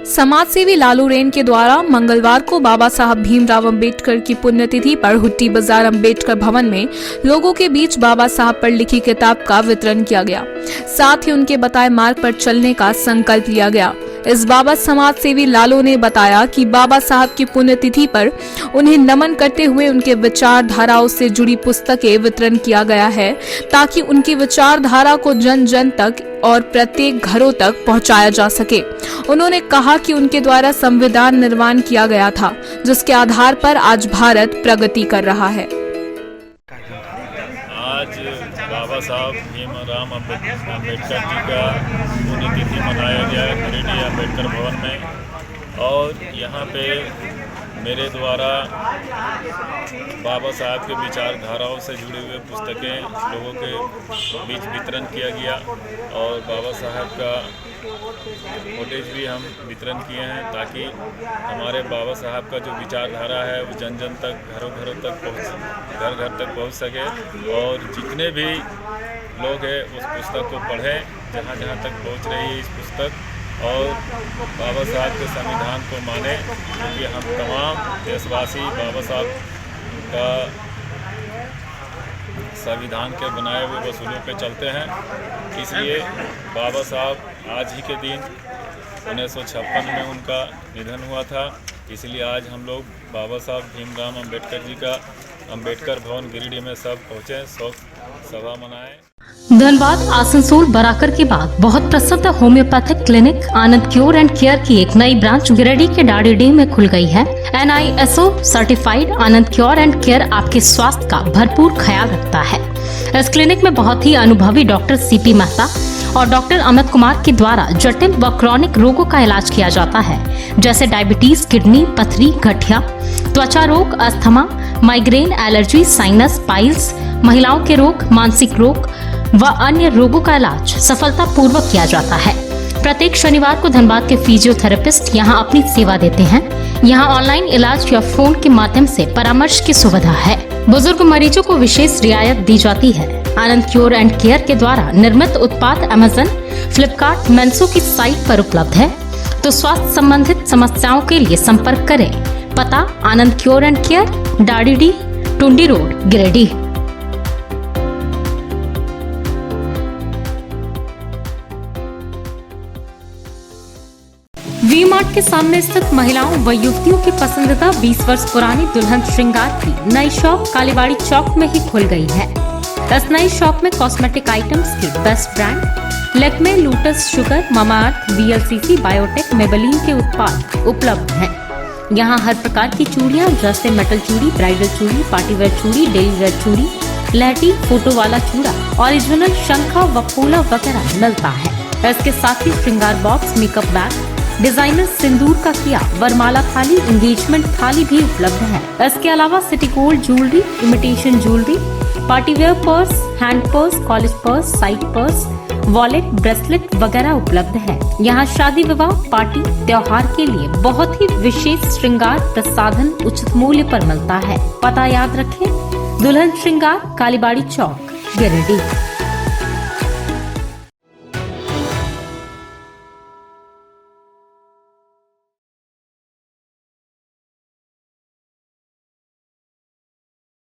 समाजसेवी लालूरेन के द्वारा मंगलवार को बाबा साहब भीमराव अंबेडकर की पुण्यतिथि पर हुट्टी बाजार अंबेडकर भवन में लोगों के बीच बाबा साहब पर लिखी किताब का वितरण किया गया। साथ ही उनके बताए मार्ग पर चलने का संकल्प लिया गया। इस बाबत समाज सेवी लालू ने बताया कि बाबा साहब की पुण्यतिथि पर उन्हें नमन करते हुए उनके विचारधाराओं से जुड़ी पुस्तकें वितरण किया गया है ताकि उनकी विचारधारा को जन जन तक और प्रत्येक घरों तक पहुंचाया जा सके। उन्होंने कहा कि उनके द्वारा संविधान निर्माण किया गया था, जिसके आधार पर आज भारत प्रगति कर रहा है। आज बाबा साहब भीमराव अंबेडकर जी का पुण्यतिथि मनाया गया है गिरिडीह अंबेडकर भवन में, और यहाँ पे मेरे द्वारा बाबा साहब के विचारधाराओं से जुड़े हुए पुस्तकें लोगों के बीच वितरण किया गया, और बाबा साहब का फुटेज भी हम वितरण किए हैं ताकि हमारे बाबा साहब का जो विचारधारा है वो जन जन तक, घरों घरों तक घर घर तक पहुंच सके, और जितने भी लोग हैं उस पुस्तक को पढ़ें जहाँ जहाँ तक पहुंच रही है इस पुस्तक, और बाबा साहब के संविधान को माने, क्योंकि हम तमाम देशवासी बाबा साहब का संविधान के बनाए हुए वसूलों पे चलते हैं। इसलिए बाबा साहब आज ही के दिन 1956 में उनका निधन हुआ था, इसलिए आज हम लोग बाबा साहब भीमराव अंबेडकर जी का अंबेडकर भवन गिरिडीह में सब पहुँचे, शोक सभा मनाएं। धनबाद, आसनसोल, बराकर के बाद बहुत प्रसिद्ध homeopathic clinic Anand cure and care की एक नई ब्रांच गिरिडीह के डाडीडीह में खुल गई है। NISO certified Anand cure and care आपके स्वास्थ्य का भरपूर ख्याल रखता है। इस क्लिनिक में बहुत ही अनुभवी डॉक्टर CP मेहता और डॉक्टर अमित कुमार के द्वारा जटिल व क्रॉनिक रोगों का इलाज किया जाता है, जैसे डायबिटीज, किडनी, पथरी, गठिया, त्वचा रोग, asthma, migraine, allergy, sinus, piles, महिलाओं के रोग, मानसिक रोग व अन्य रोगों का इलाज सफलता पूर्वक किया जाता है। प्रत्येक शनिवार को धनबाद के फिजियोथेरेपिस्ट यहां अपनी सेवा देते हैं। यहां ऑनलाइन इलाज या फोन के माध्यम से परामर्श की सुविधा है। बुजुर्ग मरीजों को विशेष रियायत दी जाती है। आनंद क्योर एंड केयर के द्वारा निर्मित उत्पाद अमेज़न, फ्लिपकार्ट, मेंसो की साइट पर उपलब्ध है, तो स्वास्थ्य संबंधित समस्याओं के लिए संपर्क करें। पता Anand cure and care, Dadidih, Tundi road, Giridih. V mart के सामने स्थित महिलाओं व युवतियों की पसंदीदा 20 वर्ष पुरानी दुल्हन श्रृंगार की नई शॉप कालीबाड़ी चौक में ही खुल गई है। इस नई शॉप में कॉस्मेटिक आइटम्स के best brand Lakme, lotus, sugar, Mamaearth, VLCC, biotech, Maybelline के उत्पाद उपलब्ध हैं। यहाँ हर प्रकार की चूड़ियाँ जैसे मेटल चूड़ी, ब्राइडल चूड़ी, पार्टीवेयर चूड़ी, डेली वेयर चूड़ी, लहठी, फोटो वाला चूड़ा, ओरिजिनल शंखा व फूला वगैरह मिलता है। इसके साथ ही श्रृंगार बॉक्स, मेकअप बैग, डिजाइनर सिंदूर का किया, वरमाला थाली, एंगेजमेंट थाली भी उपलब्ध है। इसके अलावा city gold jewellery, imitation jewellery, partywear purse, hand purse, college purse, side purse, wallet, bracelet वगैरह उपलब्ध है। यहाँ शादी, विवाह, पार्टी, त्योहार के लिए बहुत ही विशेष श्रृंगार प्रसाधन उचित मूल्य पर मिलता है। पता याद रखें, दुल्हन श्रृंगार, कालीबाड़ी चौक, गिरिडीह।